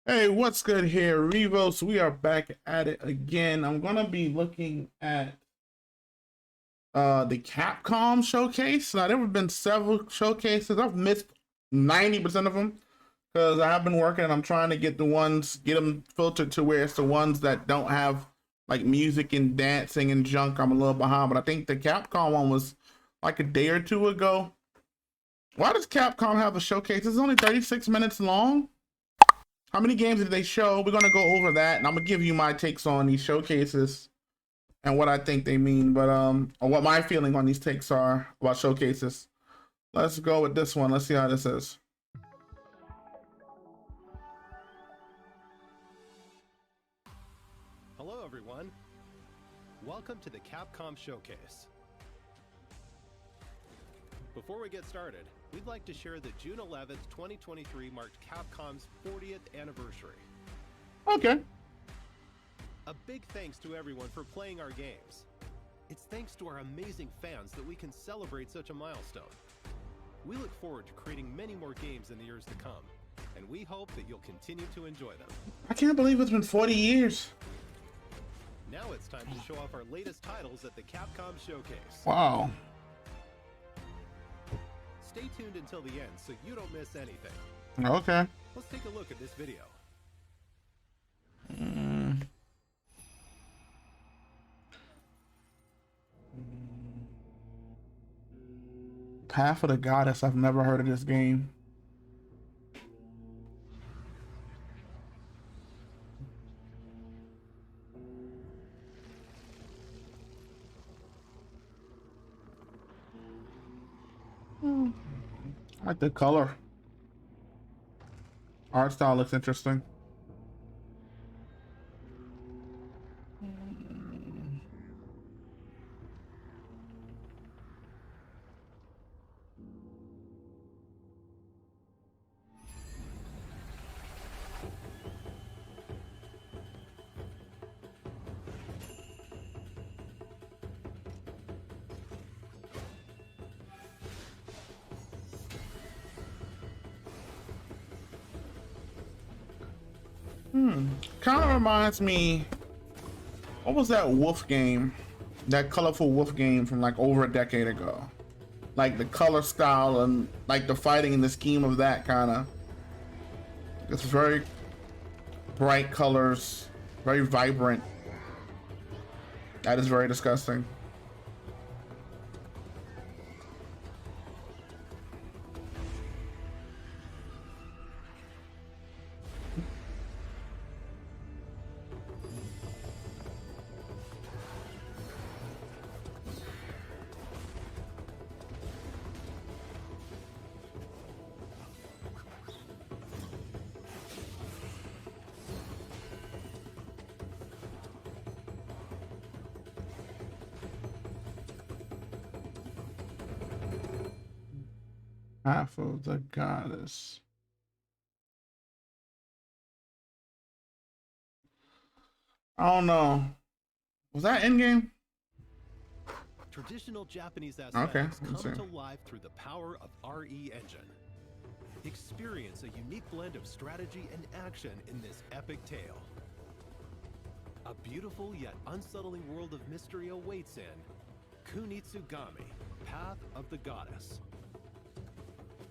Hey, what's good here, Revos? We are back at it again. I'm gonna be looking at the Capcom showcase. Now there have been several showcases. I've missed 90% of them because I have been working and I'm trying to get them filtered to where it's the ones that don't have like music and dancing and junk. I'm a little behind, but I think the Capcom one was like a day or two ago. Why does Capcom have a showcase? It's only 36 minutes long. How many games did they show? We're gonna go over that, and I'm gonna give you my takes on these showcases and what I think they mean, but or what my feeling on these takes are about showcases. Let's go with this one. Let's see how this is. Hello everyone. Welcome to the Capcom Showcase. Before we get started, we'd like to share that June 11th, 2023 marked Capcom's 40th anniversary. Okay. A big thanks to everyone for playing our games. It's thanks to our amazing fans that we can celebrate such a milestone. We look forward to creating many more games in the years to come, and we hope that you'll continue to enjoy them. I can't believe it's been 40 years. Now it's time to show off our latest titles at the Capcom Showcase. Wow. Stay tuned until the end so you don't miss anything. Okay. Let's take a look at this video. Path of the Goddess. I've never heard of this game. I like the color. Art style looks interesting. Kind of reminds me, what was that wolf game? That colorful wolf game from like over a decade ago. Like the color style and like the fighting and the scheme of that kind of. It's very bright colors, very vibrant. That is very disgusting. Half of the Goddess. I don't know. Was that in game? Traditional Japanese aesthetics come see. to life through the power of RE Engine. Experience a unique blend of strategy and action in this epic tale. A beautiful yet unsettling world of mystery awaits in Kunitsugami, Path of the Goddess.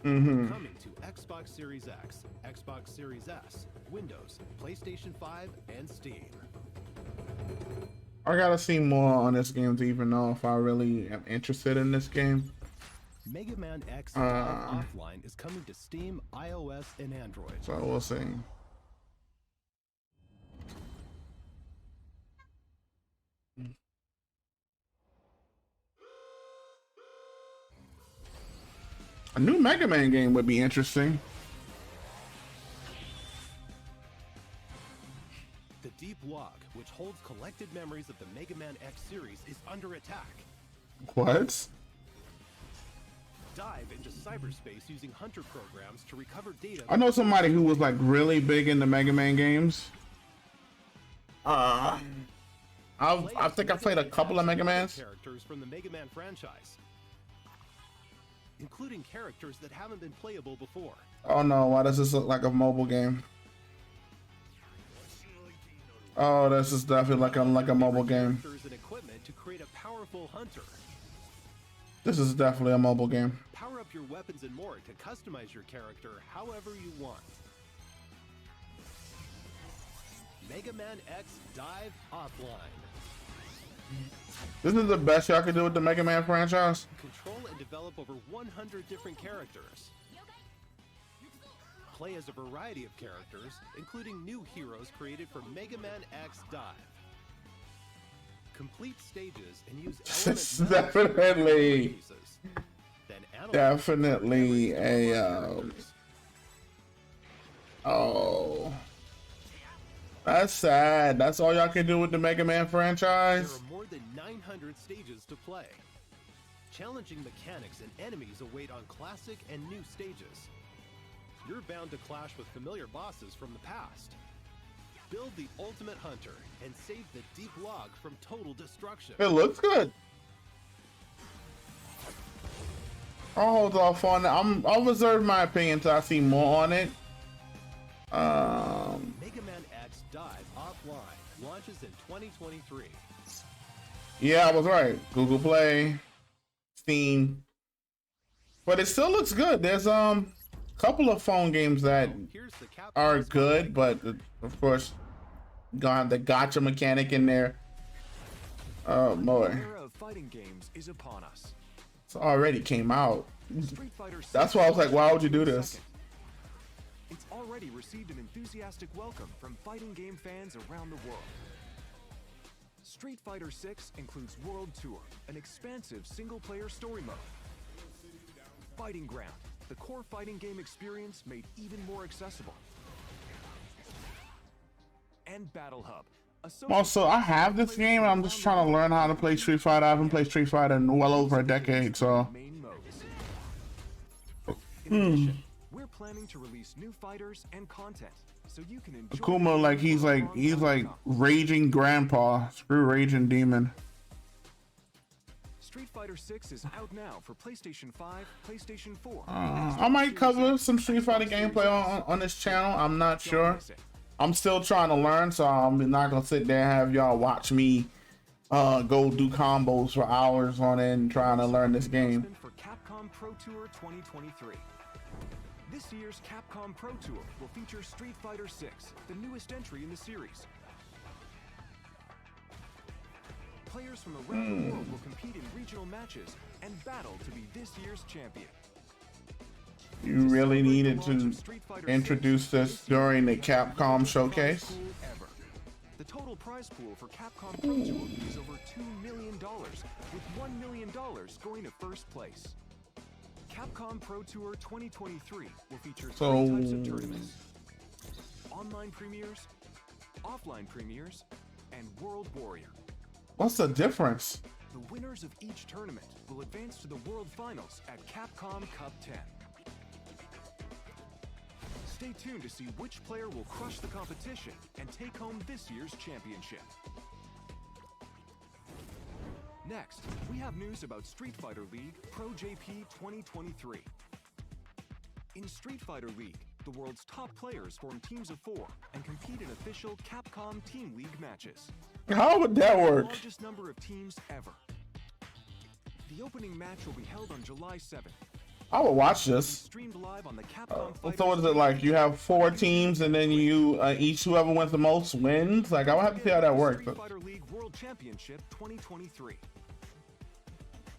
Coming to Xbox Series X, Xbox Series S, Windows, PlayStation 5, and Steam. I gotta see more on this game to even know if I really am interested in this game. Mega Man X Offline is coming to Steam, iOS, and Android. So we'll see. A new Mega Man game would be interesting. The Deep Log, which holds collected memories of the Mega Man X series, is under attack. What? Dive into cyberspace using hunter programs to recover data. I know somebody who was like really big into Mega Man games. I think I played a couple of Mega Mans. Characters from the Mega Man franchise, including characters that haven't been playable before. Oh no, why does this look like a mobile game? Oh, this is definitely like a mobile game. Characters and equipment to create a powerful hunter. This is definitely a mobile game. Power up your weapons and more to customize your character however you want. Mega Man X Dive Offline. This is the best y'all can do with the Mega Man franchise. Control and develop over 100 different characters. Play as a variety of characters, including new heroes created for Mega Man X Dive. Complete stages and use It's element definitely, pieces. Then analyze definitely a characters. oh, that's sad. That's all y'all can do with the Mega Man There franchise. are more than 900 stages to play. Challenging mechanics and enemies await on classic and new stages. You're bound to clash with familiar bosses from the past. Build the ultimate hunter and save the deep log from total destruction. It looks good. I'll hold off on that. I'll reserve my opinion till I see more on it. Mega Man X Dive Offline launches in 2023. Yeah, I was right. Google Play, Steam, but it still looks good. There's couple of phone games that Here's the Capcom are good, spotlight. but of course, got the gotcha mechanic in there. Oh The boy, era of fighting games is upon us. it's already came out. Street Fighter VI That's why I was like, why would you do June this? 2nd. It's already received an enthusiastic welcome from fighting game fans around the world. Street Fighter VI includes World Tour, an expansive single-player story mode. Fighting Ground, the core fighting game experience made even more accessible. And Battle Hub. a social Also, I have this game and I'm just trying to learn how to play Street Fighter. I haven't played Street Fighter in well over a decade, so. main modes. In addition, we're planning to release new fighters and content, so you can enjoy Akuma, like he's like raging grandpa. Screw raging demon. Street Fighter 6 is out now for PlayStation 5, PlayStation 4. I might cover some Street Fighter gameplay on this channel. I'm not sure. I'm still trying to learn, so I'm not gonna sit there and have y'all watch me go do combos for hours on end trying to learn this game. For Capcom Pro Tour 2023. This year's Capcom Pro Tour will feature Street Fighter 6, the newest entry in the series. Players from around the world will compete in regional matches and battle to be this year's champion. You really needed to introduce this during the Capcom showcase. The total prize pool for Capcom Pro Tour is over $2 million, with $1 million going to first place. Capcom Pro Tour 2023 will feature three types of tournaments: online premieres, offline premieres, and World Warrior. What's the difference? The winners of each tournament will advance to the World Finals at Capcom Cup 10. Stay tuned to see which player will crush the competition and take home this year's championship. Next, we have news about Street Fighter League Pro JP 2023. In Street Fighter League, the world's top players form teams of 4 and compete in official Capcom Team League matches. How would that The work? largest number of teams ever. The opening match will be held on July 7th. I would watch this. Streamed live on the Capcom So what is it like? You have 4 teams and then you each whoever wins the most wins? Like I would have to see how that works. Street Fighter League World Championship 2023.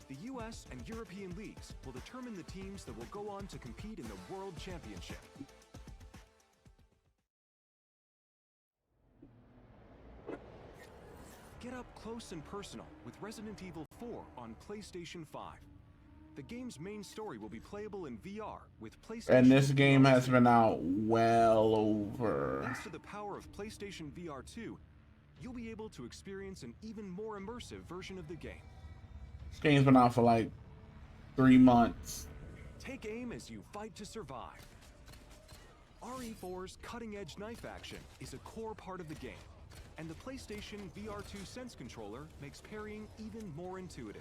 The US and European leagues will determine the teams that will go on to compete in the World Championship. Get up close and personal with Resident Evil 4 on PlayStation 5. The game's main story will be playable in VR with PlayStation. And this game VR has 2. been out well over. Thanks to the power of PlayStation VR 2, you'll be able to experience an even more immersive version of the game. This game's been out for like 3 months. Take aim as you fight to survive. RE4's cutting-edge knife action is a core part of the game, and the PlayStation VR 2 Sense controller makes parrying even more intuitive.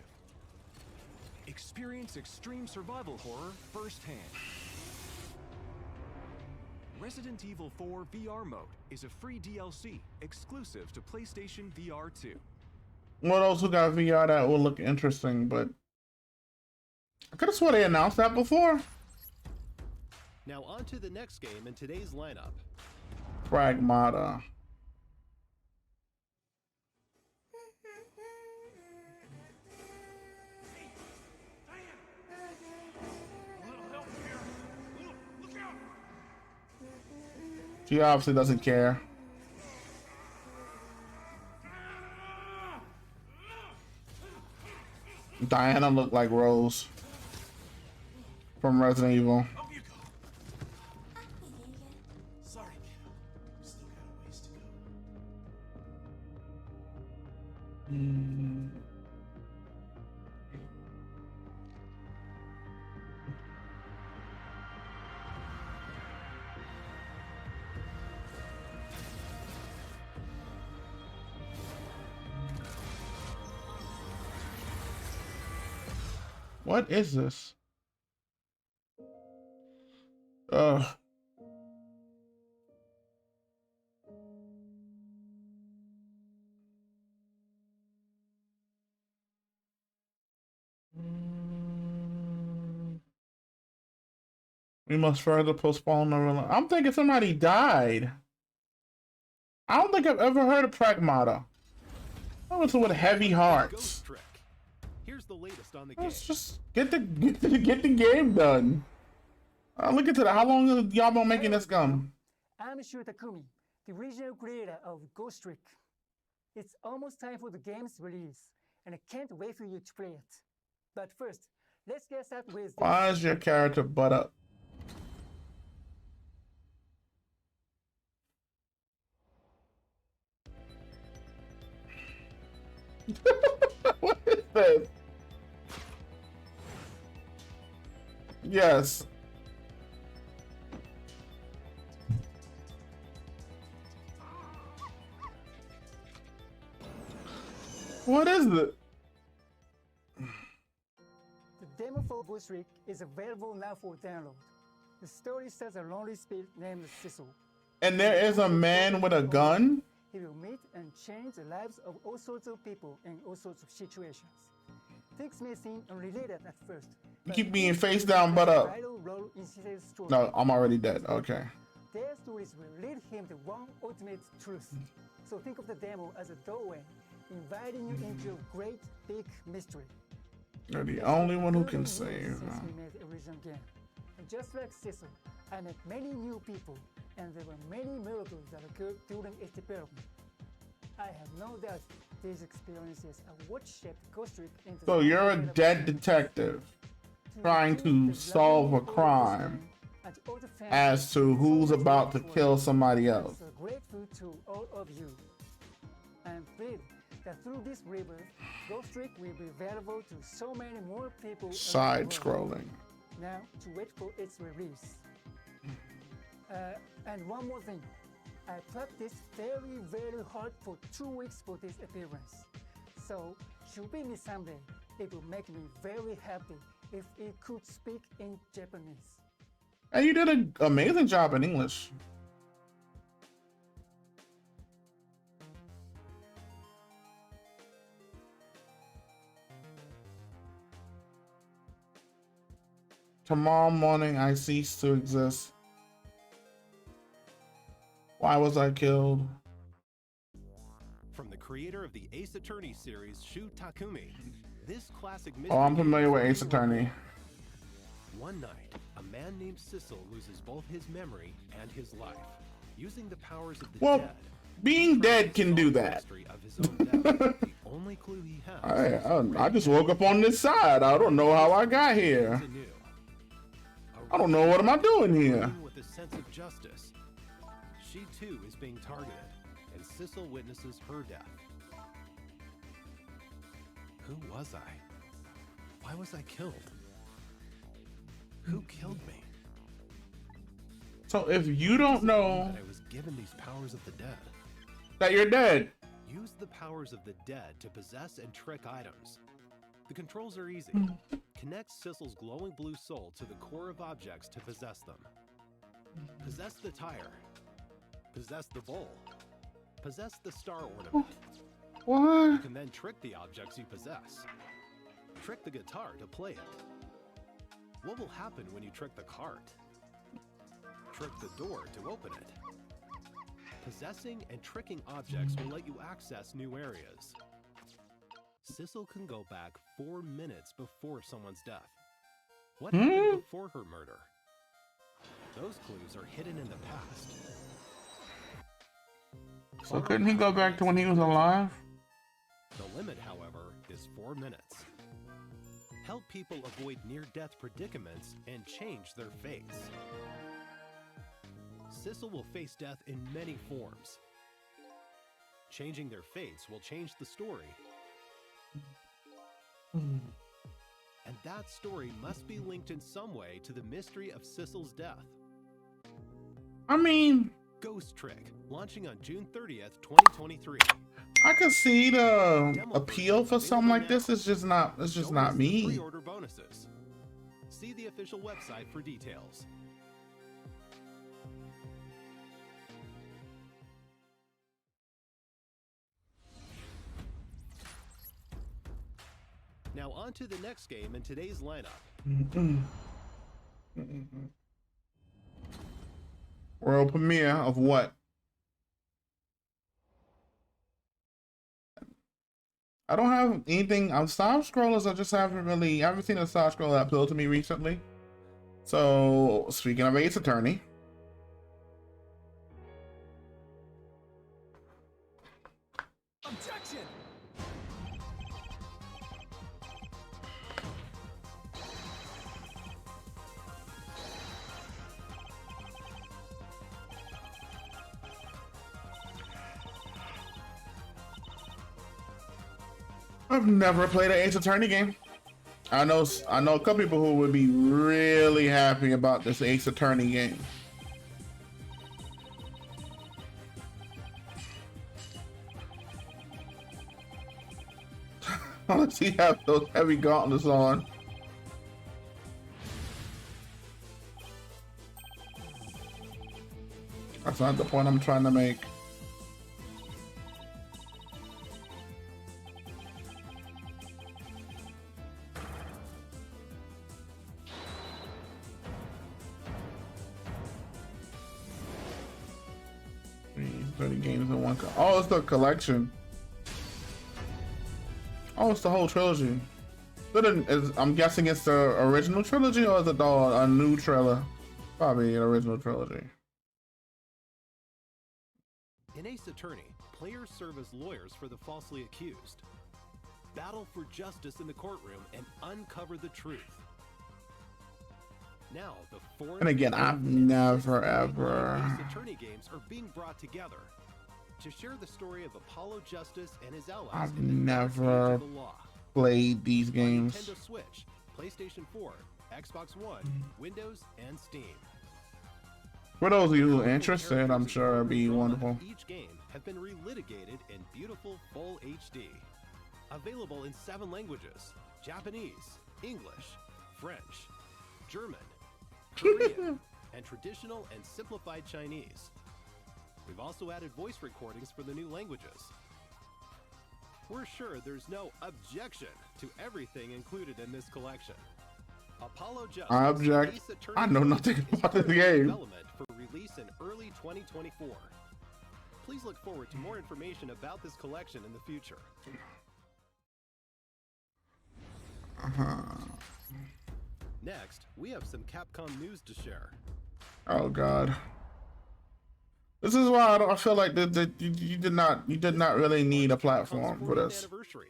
Experience extreme survival horror firsthand. Resident Evil 4 VR mode is a free DLC exclusive to PlayStation VR 2. One of those who got VR that will look interesting, but I could have sworn they announced that before. Now on to the next game in today's lineup. Pragmata. She obviously doesn't care. Diana looked like Rose from Resident Evil. Sorry, kiddo. Still got a ways to go. What is this? Ugh. We must further postpone the release. I'm thinking somebody died. I don't think I've ever heard of Pragmata. I went with Heavy Hearts. Ghost Trick. Here's the latest on the game. Let's just get the game done. Look into that. How long have y'all been making this gum? I'm Shu Takumi, the original creator of Ghost Trick. It's almost time for the game's release, and I can't wait for you to play it. But first, let's get started with this. Why is your character butt up? What is this? Yes. What is it? The demo for Ghost Trick is available now for download. The story stars a lonely spirit named Cecil. And there is a man with a gun? He will meet and change the lives of all sorts of people in all sorts of situations. Things may seem unrelated at first. You keep being face down, butt up. No, I'm already dead. Okay. Their stories will lead him to one ultimate truth. So think of the demo as a doorway, inviting you into a great big mystery. You're the only one who can save. Since we made the original game. And just like Cecil, I met many new people, and there were many miracles that occurred during its development. I have no doubt these experiences are what shaped Ghost Trick into. So you're a dead detective trying to solve a crime as to who's about to kill somebody else. So grateful to all of you. I am thrilled that through this rebirth, Ghost Trick will be available to so many more people. Side scrolling. Now to wait for its release. And one more thing. I practiced very, very hard for 2 weeks for this appearance. So, should be me someday, it will make me very happy if it could speak in Japanese. And you did an amazing job in English. Tomorrow morning I cease to exist. Why was I killed? From the creator of the Ace Attorney series, Shu Takumi, this classic Oh, I'm familiar with Ace Attorney. One night, a man named Cecil loses both his memory and his life. Using the powers of the dead, being dead can do that. of his own death, the only clue he has I just woke up on this side. I don't know how I got here. I don't know what am I doing here. With a sense of justice, she too is being targeted, and Cecil witnesses her death. Who was I? Why was I killed? Who killed me? So if you don't know that I was given these powers of the dead, that you're dead, use the powers of the dead to possess and trick items. The controls are easy. Connect Cecil's glowing blue soul to the core of objects to possess them. Possess the tire. Possess the bowl. Possess the star ornament. You What? can then trick the objects you possess. Trick the guitar to play it. What will happen when you trick the cart? Trick the door to open it. Possessing and tricking objects will let you access new areas. Sissel can go back 4 minutes before someone's death. What happened before her murder? Those clues are hidden in the past. So couldn't he go back to when he was alive? The limit, however, is 4 minutes. Help people avoid near-death predicaments and change their fates. Sissel will face death in many forms. Changing their fates will change the story. And that story must be linked in some way to the mystery of Sissel's death. I mean, Ghost Trick, launching on June 30th, 2023. I could see the appeal for something like this. It's just not me. Pre-order bonuses. See the official website for details. Now on to the next game in today's lineup. World premiere of what? I don't have anything on side scrollers. I just haven't seen a side scroller that appealed to me recently. So speaking of Ace Attorney, Objection! I've never played an Ace Attorney game. I know a couple people who would be really happy about this Ace Attorney game. Unless he have those heavy gauntlets on. That's not the point I'm trying to make. Games in one. Oh, it's the collection. Oh, it's the whole trilogy. I'm guessing it's the original trilogy, or is it a new trailer? Probably an original trilogy. In Ace Attorney, players serve as lawyers for the falsely accused. Battle for justice in the courtroom and uncover the truth. Now, the four And again, I've never ever Ace Attorney games are being brought together to share the story of Apollo Justice and his allies. I've in the dark age never of the law. played these On games. Nintendo Switch, PlayStation 4, Xbox One, Windows, and Steam. For those of you who are interested, I'm sure it'd be wonderful. Each game have been relitigated in beautiful full HD. Available in 7 languages: Japanese, English, French, German, Korean, and traditional and simplified Chinese. We've also added voice recordings for the new languages. We're sure there's no objection to everything included in this collection. Apollo Justice, I object. Ace Attorney I know nothing is about this currently in game. development for release in early 2024. Please look forward to more information about this collection in the future. Next, we have some Capcom news to share. Oh God. This is why I feel like you did not really need a platform for this. Anniversary.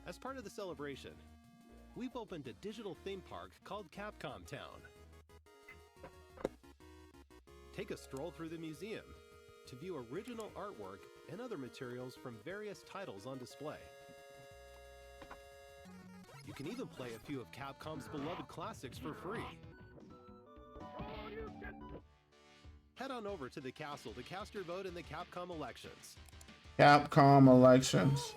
As part of the celebration, we've opened a digital theme park called Capcom Town. Take a stroll through the museum to view original artwork and other materials from various titles on display. You can even play a few of Capcom's beloved classics for free. Head on over to the castle to cast your vote in the Capcom elections. Capcom elections.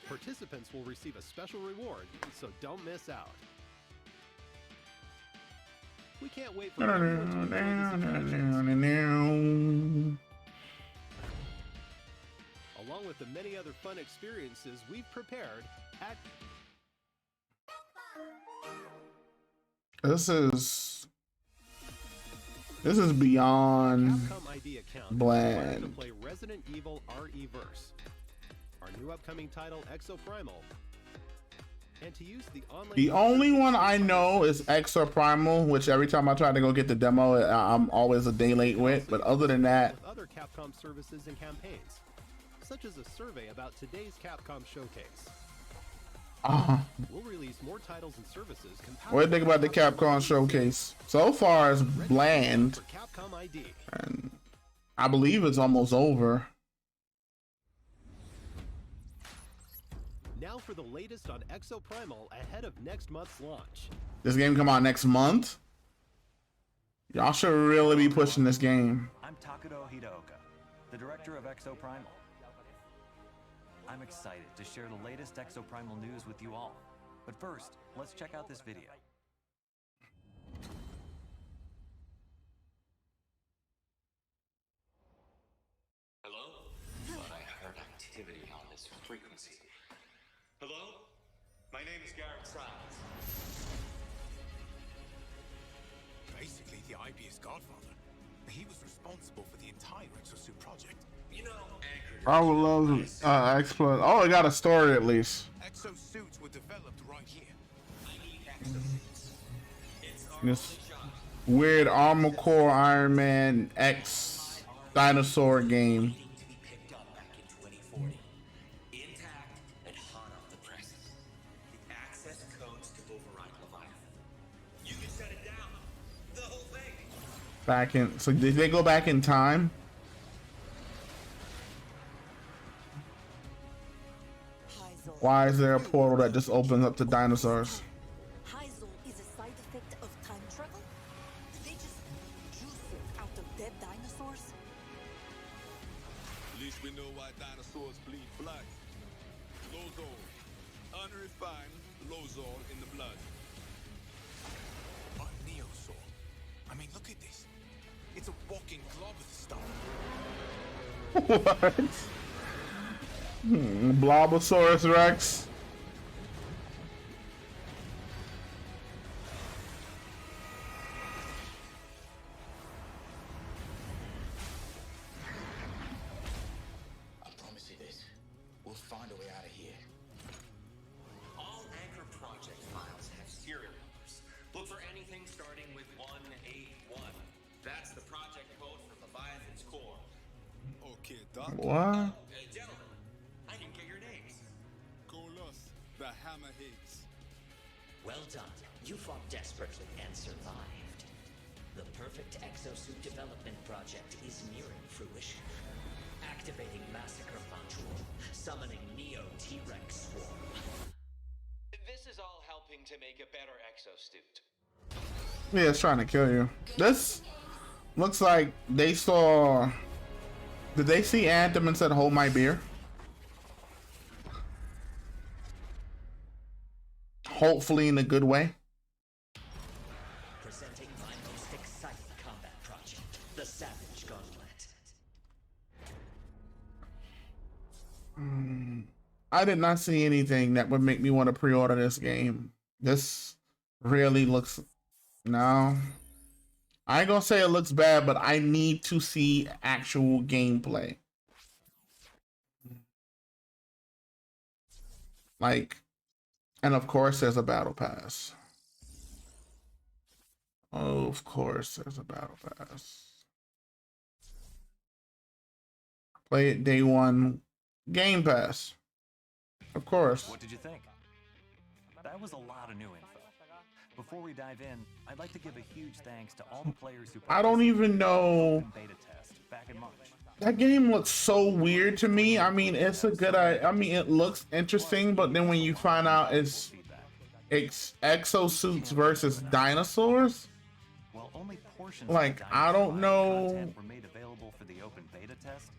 Participants will receive a special reward, so don't miss out. We can't wait for everyone to enjoy these attractions. Along with the many other fun experiences we've prepared at This is beyond Capcom ID account bland. to play Resident Evil RE-Verse, our new upcoming title Exoprimal, and to use the online. The only one I know is Exoprimal, which every time I try to go get the demo, I'm always a day late with. But other than that, with other Capcom services and campaigns, such as a survey about today's Capcom showcase. We'll release more titles and services. What do you think about the Capcom showcase? So far, it's bland, Capcom ID. and I believe it's almost over. Now for the latest on Exoprimal ahead of next month's launch. This game come out next month. Y'all should really be pushing this game. I'm Takudo Hideoka, the director of Exoprimal. I'm excited to share the latest Exoprimal news with you all. But first, let's check out this video. Hello? But I heard activity on this frequency. Hello? My name is Garrett Siles. Basically, the IB's godfather. He was responsible for the entire Exosuit project. You know, I would love Explode. Oh, it got a story at least. Exosuits were developed right here. I need exosuits. It's our This only job. weird Armor Core Iron Man X dinosaur game. Waiting to be picked up back in 2040. Intact and hot off the presses. The access codes to override Leviathan. You can shut it down. The whole thing. Back in. So did they go back in time? Why is there a portal that just opens up to dinosaurs? Heisel is a side effect of time travel? Did they just juice it out of dead dinosaurs? At least we know why dinosaurs bleed blood. Lozol. Unrefined Lozol in the blood. A Neosaur. I mean, look at this. It's a walking glob of stuff. What? Blobosaurus Rex. I promise you this. We'll find a way out of here. All Anchor project files have serial numbers. Look for anything starting with 181. That's the project code for Leviathan's core. Okay, Doc. What? Gentlemen, I didn't get your names. Colos, the Hammerheads. Well done. You fought desperately and survived. The perfect exosuit development project is nearing fruition. Activating Massacre Module, summoning Neo T-Rex Swarm. This is all helping to make a better exosuit. Yeah, it's trying to kill you. This looks like they saw. Did they see Anthem and said, "Hold my beer"? Hopefully in a good way. Presenting my most exciting combat project, the Savage Gauntlet. I did not see anything that would make me want to pre-order this game. This really looks. No. I ain't gonna say it looks bad, but I need to see actual gameplay. Like, and of course there's a battle pass. Oh, of course there's a battle pass. Play it day one, Game Pass. Of course. What did you think? That was a lot of new info. Before we dive in, I'd like to give a huge thanks to all the players who I don't even know. beta test back in March. That game looks so weird to me. I mean, it's a good. I mean, it looks interesting, but then when you find out it's exosuits versus dinosaurs, While only portions like, of the I don't know. content were made available for the open beta test,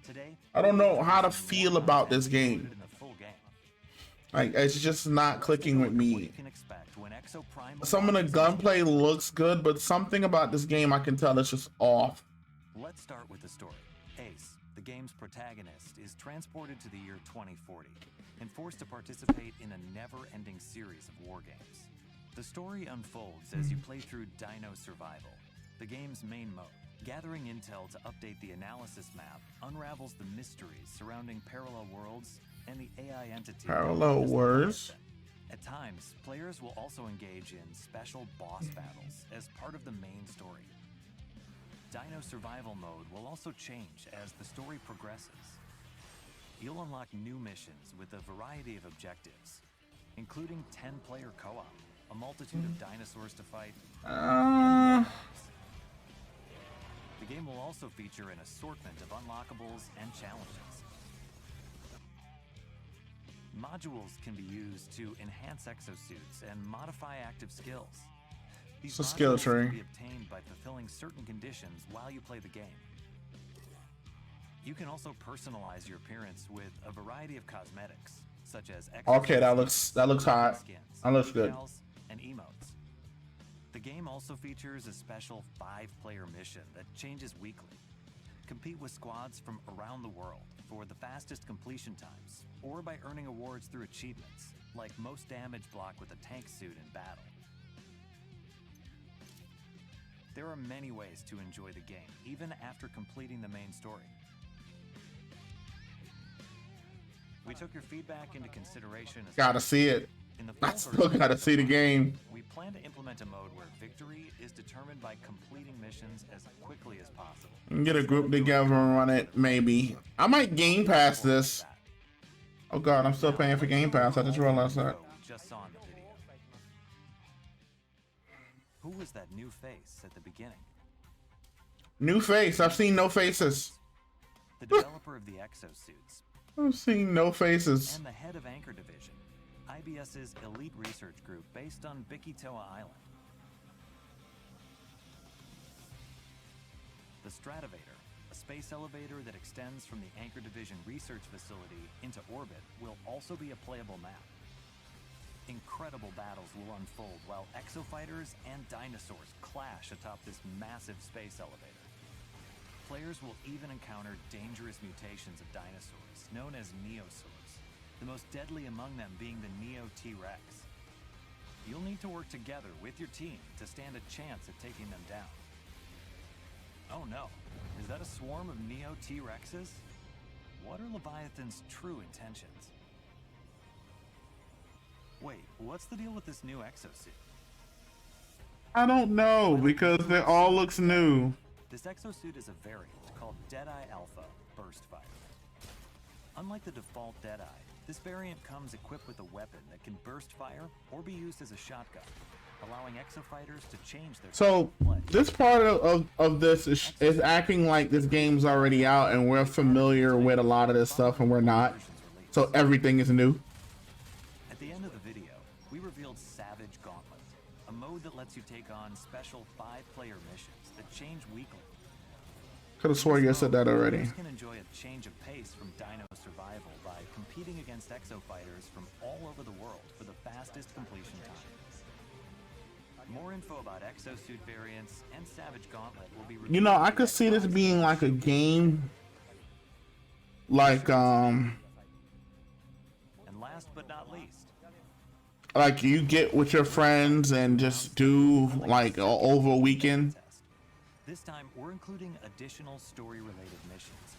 today I don't know how to feel about this game. in the full game. Like, it's just not clicking with What you me. can expect when Exo Primal Some of the gunplay looks good, but something about this game I can tell it's just off. Let's start with the story. Ace, the game's protagonist, is transported to the year 2040 and forced to participate in a never-ending series of war games. The story unfolds as you play through Dino Survival, the game's main mode. Gathering intel to update the analysis map unravels the mysteries surrounding parallel worlds and the AI entity. Parallel worlds. At times, players will also engage in special boss battles as part of the main story. Dino Survival mode will also change as the story progresses. You'll unlock new missions with a variety of objectives, including 10-player co-op, a multitude of dinosaurs to fight. The game will also feature an assortment of unlockables and challenges. Modules can be used to enhance exosuits and modify active skills. These It's a skill modules tree. can be obtained by fulfilling certain conditions while you play the game. You can also personalize your appearance with a variety of cosmetics, such as Okay, that looks hot. skins, That looks good. decals, and emotes. The game also features a special 5-player mission that changes weekly. Compete with squads from around the world for the fastest completion times, or by earning awards through achievements, like most damage block with a tank suit in battle. There are many ways to enjoy the game, even after completing the main story. We took your feedback into consideration. Gotta see it. In the I full still version gotta of see the game. We plan to implement a mode where victory is determined by completing missions as quickly as possible. And get a group together and run it, maybe. I might Game Pass this. Oh god, I'm still paying for Game Pass. I just realized that. Just saw in the video. Who was that new face at the beginning? New face. I've seen no faces. The developer of the exosuits I've seen no faces. and the head of Anchor Division, IBS's elite research group based on Bikitoa Island. The Stratovator, a space elevator that extends from the Anchor Division research facility into orbit, will also be a playable map. Incredible battles will unfold while exofighters and dinosaurs clash atop this massive space elevator. Players will even encounter dangerous mutations of dinosaurs, known as neosaurs, the most deadly among them being the Neo T-Rex. You'll need to work together with your team to stand a chance at taking them down. Oh no, is that a swarm of Neo T-Rexes? What are Leviathan's true intentions? Wait, what's the deal with this new exosuit? I don't know because it all looks new. This exosuit is a variant called Deadeye Alpha Burst Fire. Unlike the default Deadeye, this variant comes equipped with a weapon that can burst fire or be used as a shotgun, allowing exofighters to change their So this part of this is acting like this game's already out and we're familiar with a lot of this stuff and we're not. So everything is new. At the end of the video, we revealed Savage Gauntlet, a mode that lets you take on special 5-player missions that change weekly. Could have swore you said that already. Players can enjoy a change of pace from Dino Survival by competing against exofighters from all over the world for the fastest completion time. More info about exosuit variants and Savage Gauntlet will be revealed. You know, I could see this being like a game like And last but not least, like you get with your friends and just do like over a weekend. this time we're including additional story-related missions.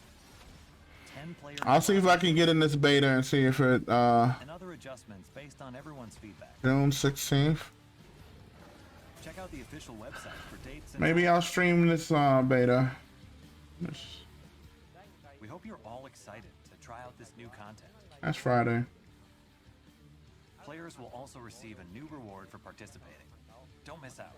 10-player I'll see if I can get in this beta and see if it and other adjustments based on everyone's feedback. June 16th. Check out the official website for dates and Maybe I'll stream this beta. We hope you're all excited to try out this new content. That's Friday. Players will also receive a new reward for participating. Don't miss out.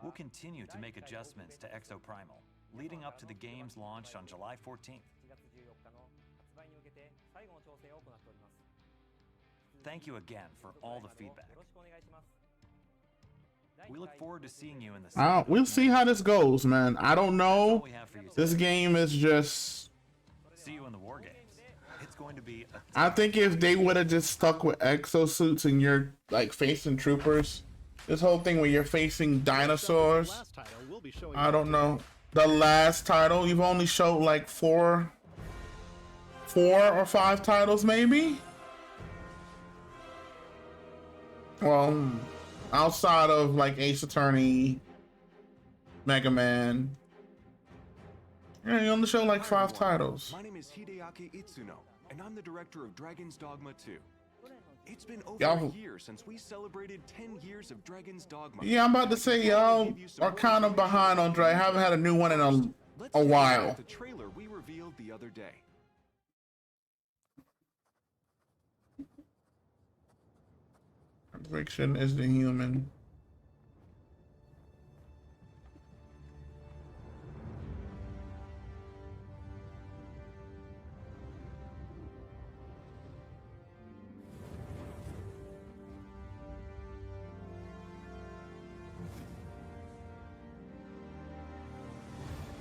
We'll continue to make adjustments to Exo Primal, leading up to the game's launch on July 14th. Thank you again for all the feedback. We look forward to seeing you in the We'll see how this goes, man. I don't know. This game is just See you in the war games. It's it's going to be a I think if they would have just stuck with exosuits and you're like facing troopers, this whole thing where you're facing dinosaurs, Last title we'll be showing I off don't today. know. The last title, you've only showed like four or five titles maybe? Well, outside of like Ace Attorney, Mega Man. Yeah, you only show like Hi, 5 everyone. titles. My name is Hideaki Itsuno, and I'm the director of Dragon's Dogma 2. It's been over Y'all- a year since we celebrated 10 years of Dragon's Dogma. Yeah, I'm about to say y'all are kind of behind on Dragon. I haven't had a new one in a Let's take look while. at the trailer we revealed the other day. Fiction is the human.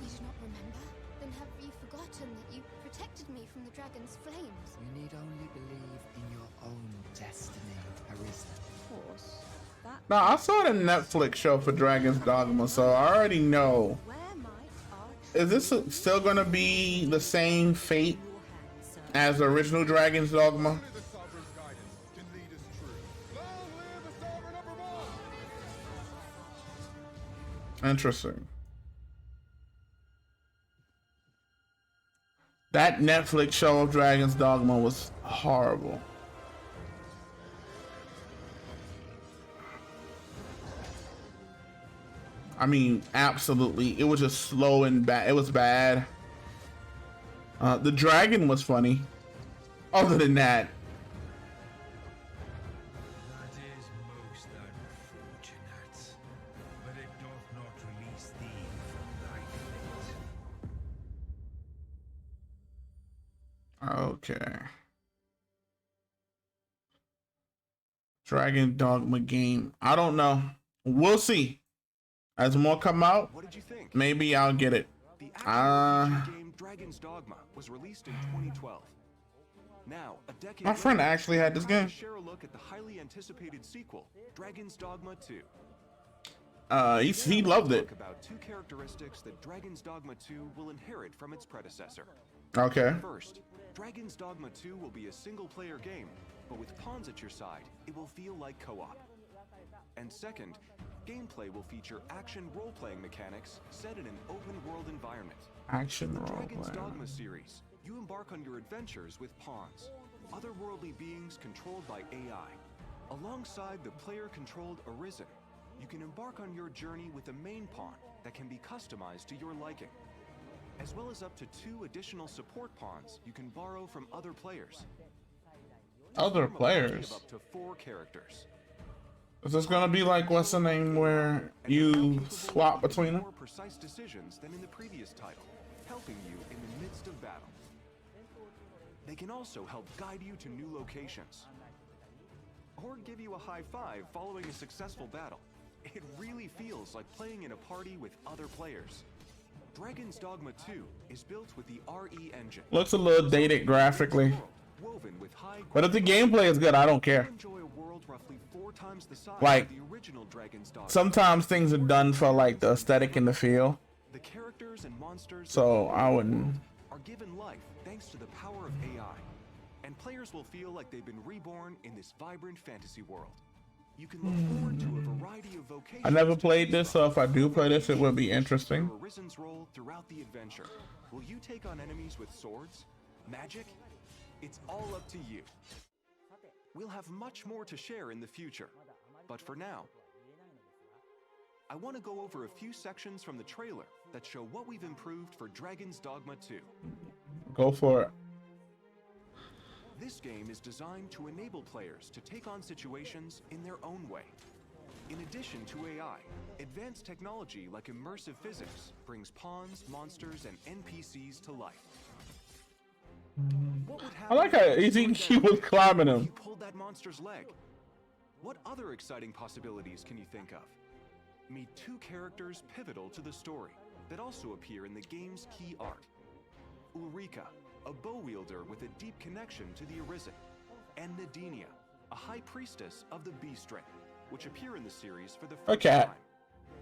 You do not remember? Then have you forgotten that you protected me from the dragon's flames? You need only believe in your own destiny, Arisa. Of course. That Now, I saw the Netflix show for Dragon's Dogma, so I already know. where might our Is this still gonna be the same fate as the original Dragon's Dogma? The sovereign's guidance can lead us true. Long live the sovereign evermore! Interesting. That Netflix show of Dragon's Dogma was horrible. I mean, absolutely. It was just slow and bad. It was bad. The dragon was funny. Other than that, That is most unfortunate, but it doth not release thee from thy fate. okay. Dragon Dogma game. I don't know. We'll see. As more come out, What did you think? maybe I'll get it. The action game Dragon's Dogma was released in 2012. Now, a decade My friend later, actually had this we're proud game. to share a look at the highly anticipated sequel, Dragon's Dogma 2. He loved it. Talk about 2 characteristics that Dragon's Dogma 2 will inherit from its predecessor. Okay. First, Dragon's Dogma 2 will be a single-player game, but with pawns at your side, it will feel like co-op. And second, gameplay will feature action role-playing mechanics set in an open-world environment. Action In the role Dragon's play. Dogma series, you embark on your adventures with pawns, otherworldly beings controlled by AI. Alongside the player-controlled Arisen, you can embark on your journey with a main pawn that can be customized to your liking, as well as up to 2 additional support pawns you can borrow from other players. Other Form a party players. of up to 4 characters. Is this gonna be like what's the name where you swap between them? More precise decisions than in the previous title, helping you in the midst of battle. They can also help guide you to new locations, or give you a high five following a successful battle. It really feels like playing in a party with other players. Dragon's Dogma 2 is built with the RE engine. Looks a little dated graphically, Woven with high but if the gameplay is good, I don't care. enjoy a world roughly 4 times the size Like, of the original Dragon's Dogma. sometimes things are done for like the aesthetic and the feel, The characters and monsters so I wouldn't. are given life thanks to the power of AI, and players will feel like they've been reborn in this vibrant fantasy world. You can look forward to a variety of vocations. I never played this, so if I do play this, it would be interesting. Your Arisen's role throughout the adventure. Will you take on enemies with swords? Magic? It's all up to you. We'll have much more to share in the future, but for now, I want to go over a few sections from the trailer that show what we've improved for Dragon's Dogma 2. Go for it. This game is designed to enable players to take on situations in their own way. In addition to AI, advanced technology like immersive physics brings pawns, monsters, and NPCs to life. What would I like how easy he was climbing if him. you pulled that monster's leg? What other exciting possibilities can you think of? Meet 2 characters pivotal to the story that also appear in the game's key art. Ulrika, a bow wielder with a deep connection to the Arisen, and Nadinia, a high priestess of the Beast Ring, which appear in the series for the first time.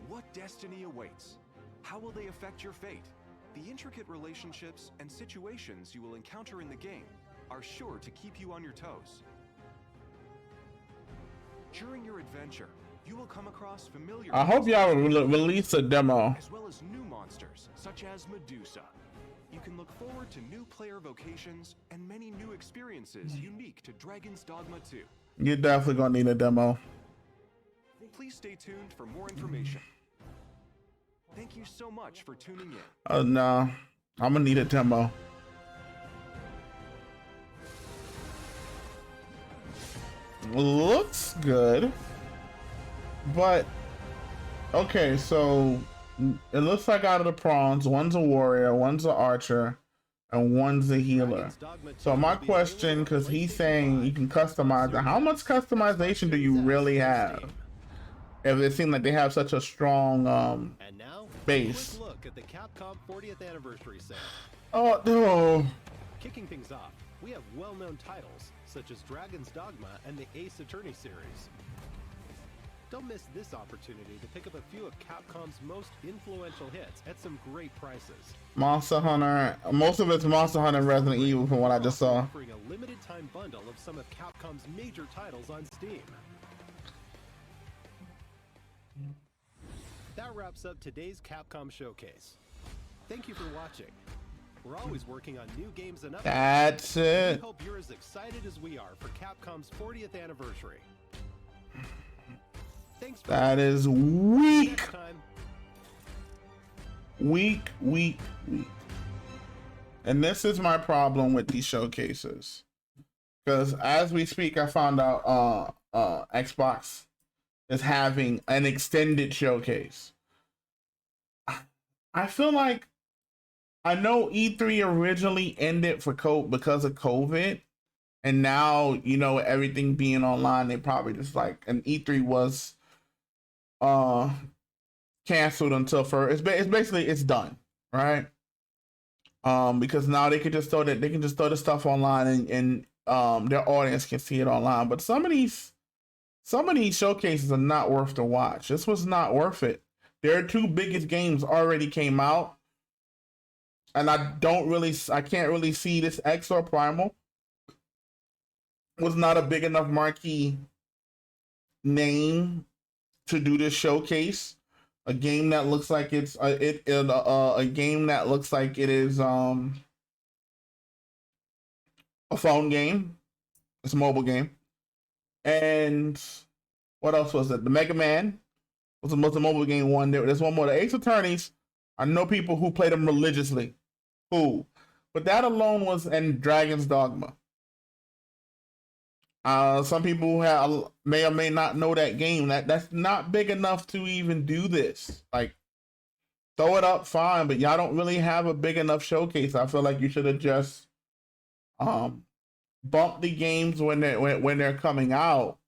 What destiny awaits? How will they affect your fate? The intricate relationships and situations you will encounter in the game are sure to keep you on your toes. During your adventure, you will come across familiar. I hope y'all release a demo. As well as new monsters, such as Medusa. You can look forward to new player vocations and many new experiences unique to Dragon's Dogma 2. You're definitely gonna need a demo. Please stay tuned for more information. Thank you so much for tuning in. Oh no, I'm gonna need a demo. Looks good, but okay, so it looks like out of the prawns, one's a warrior, one's an archer, and one's a healer. So my question, because he's saying you can customize it, how much customization do you really have? If it seems like they have such a strong and now, base. A quick look at the Capcom 40th anniversary sale. Oh no! Kicking things off, we have well-known titles such as Dragon's Dogma and the Ace Attorney series. Don't miss this opportunity to pick up a few of Capcom's most influential hits at some great prices. Monster Hunter, most of it's Monster Hunter and Resident Evil from what I just saw. Offering a limited time bundle of some of Capcom's major titles on Steam. That wraps up today's Capcom Showcase. Thank you for watching. We're always working on new games and updates. That's it. We hope you're as excited as we are for Capcom's 40th anniversary. Thanks for that is weak. Weak. And this is my problem with these showcases. Because as we speak, I found out Xbox is having an extended showcase. I feel like I know E3 originally ended because of COVID, and now, you know, everything being online, they probably just like, and E3 was canceled until it's done, right? Because now they can just throw the stuff online and their audience can see it online. But some of these showcases are not worth the watch. This was not worth it. Their two biggest games already came out. And I can't really see this Exo Primal was not a big enough marquee name to do this showcase. A game that looks like it's a game that looks like it is a phone game. It's a mobile game. And what else was it? The Mega Man was a mobile game one. There's one more. The Ace Attorneys. I know people who play them religiously. But that alone was in Dragon's Dogma. Some people may or may not know that game. That's not big enough to even do this. Like, throw it up, fine, but y'all don't really have a big enough showcase. I feel like you should have just bumped the games when they're coming out.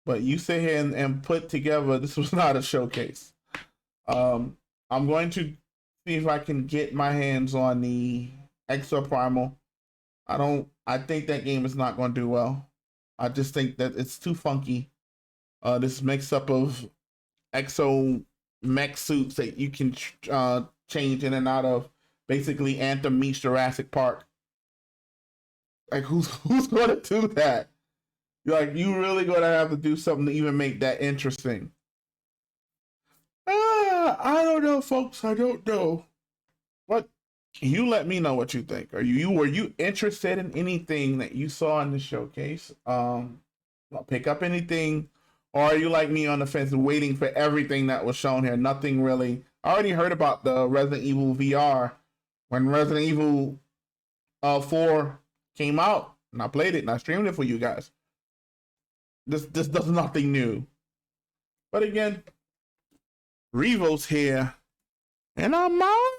But you sit here and put together. This was not a showcase. I'm going to see if I can get my hands on the Exo Primal. I think that game is not going to do well. I just think that it's too funky. This mix up of Exo mech suits that you can change in and out of. Basically, Anthem meets Jurassic Park. Like, who's going to do that? Like, you really going to have to do something to even make that interesting. I don't know, folks. I don't know. But you let me know what you think. Were you interested in anything that you saw in the showcase? Pick up anything, or are you like me on the fence, waiting for everything that was shown here? Nothing really. I already heard about the Resident Evil VR when Resident Evil 4 came out, and I played it and I streamed it for you guys. This does nothing new. But again, Revos here, and I'm out.